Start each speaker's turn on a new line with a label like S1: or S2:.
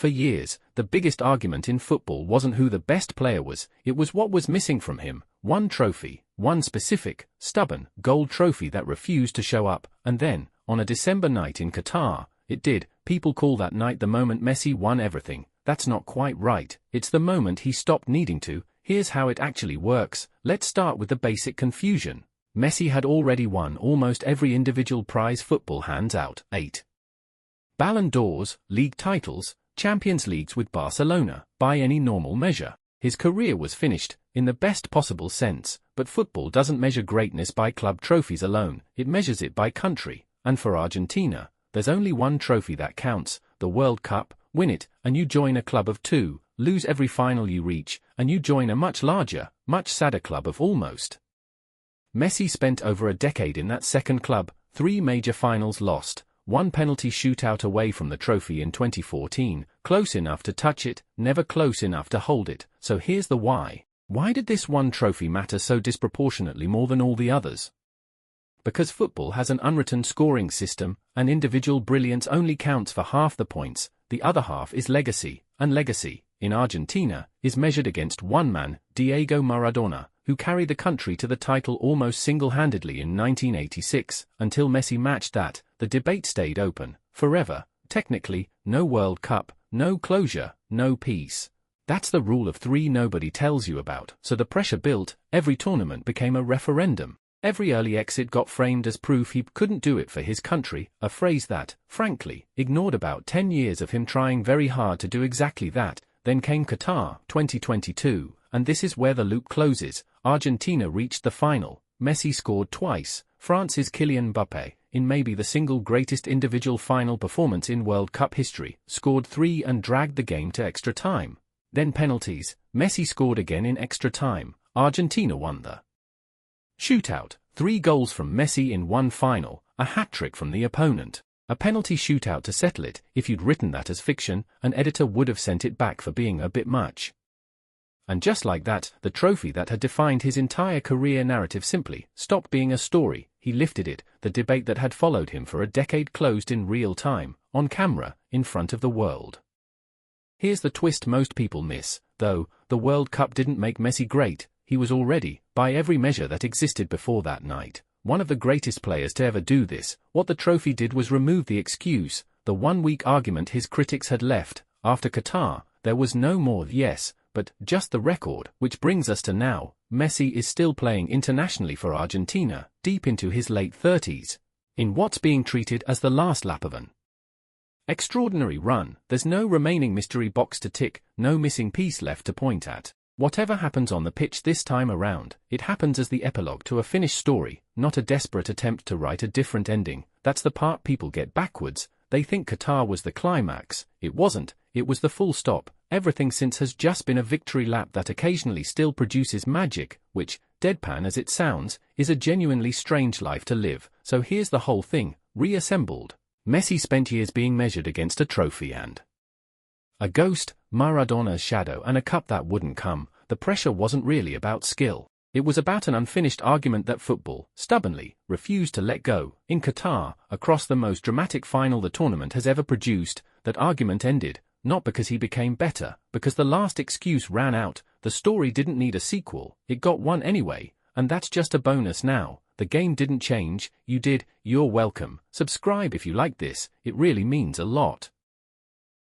S1: For years, the biggest argument in football wasn't who the best player was, it was what was missing from him. One trophy, one specific, stubborn, gold trophy that refused to show up, and then, on a December night in Qatar, it did. People call that night the moment Messi won everything. That's not quite right, it's the moment he stopped needing to. Here's how it actually works. Let's start with the basic confusion. Messi had already won almost every individual prize football hands out, 8 Ballon d'Ors, league titles, Champions Leagues with Barcelona, by any normal measure. His career was finished, in the best possible sense, but football doesn't measure greatness by club trophies alone, it measures it by country, and for Argentina, there's only one trophy that counts, the World Cup. Win it, and you join a club of 2, lose every final you reach, and you join a much larger, much sadder club of almost. Messi spent over a decade in that second club, 3 major finals lost, 1 penalty shootout away from the trophy in 2014, close enough to touch it, never close enough to hold it. So here's the why. Why did this one trophy matter so disproportionately more than all the others? Because football has an unwritten scoring system, and individual brilliance only counts for half the points, the other half is legacy, and legacy, in Argentina, is measured against one man, Diego Maradona, who carried the country to the title almost single-handedly in 1986. Until Messi matched that, the debate stayed open, forever. Technically, no World Cup, no closure, no peace. That's the rule of 3 nobody tells you about. So the pressure built, every tournament became a referendum. Every early exit got framed as proof he couldn't do it for his country, a phrase that, frankly, ignored about 10 years of him trying very hard to do exactly that. Then came Qatar, 2022, and this is where the loop closes. Argentina reached the final, Messi scored twice, France's Kylian Mbappé, in maybe the single greatest individual final performance in World Cup history, scored 3 and dragged the game to extra time. Then penalties, Messi scored again in extra time, Argentina won the shootout, 3 goals from Messi in one final, a hat-trick from the opponent. A penalty shootout to settle it. If you'd written that as fiction, an editor would have sent it back for being a bit much. And just like that, the trophy that had defined his entire career narrative simply stopped being a story. He lifted it. The debate that had followed him for a decade closed in real time, on camera, in front of the world. Here's the twist most people miss, though. The World Cup didn't make Messi great. He was already, by every measure that existed before that night, one of the greatest players to ever do this. What the trophy did was remove the excuse, the one-week argument his critics had left. After Qatar, there was no more yes, but just the record, which brings us to now. Messi is still playing internationally for Argentina, deep into his late 30s, in what's being treated as the last lap of an extraordinary run. There's no remaining mystery box to tick, no missing piece left to point at. Whatever happens on the pitch this time around, it happens as the epilogue to a finished story, not a desperate attempt to write a different ending. That's the part people get backwards. They think Qatar was the climax. It wasn't, it was the full stop. Everything since has just been a victory lap that occasionally still produces magic, which, deadpan as it sounds, is a genuinely strange life to live. So here's the whole thing, reassembled. Messi spent years being measured against a trophy and a ghost, Maradona's shadow, and a cup that wouldn't come. The pressure wasn't really about skill. It was about an unfinished argument that football, stubbornly, refused to let go. In Qatar, across the most dramatic final the tournament has ever produced, that argument ended, not because he became better, because the last excuse ran out. The story didn't need a sequel, it got one anyway, and that's just a bonus now. The game didn't change, you did. You're welcome. Subscribe if you like this, it really means a lot.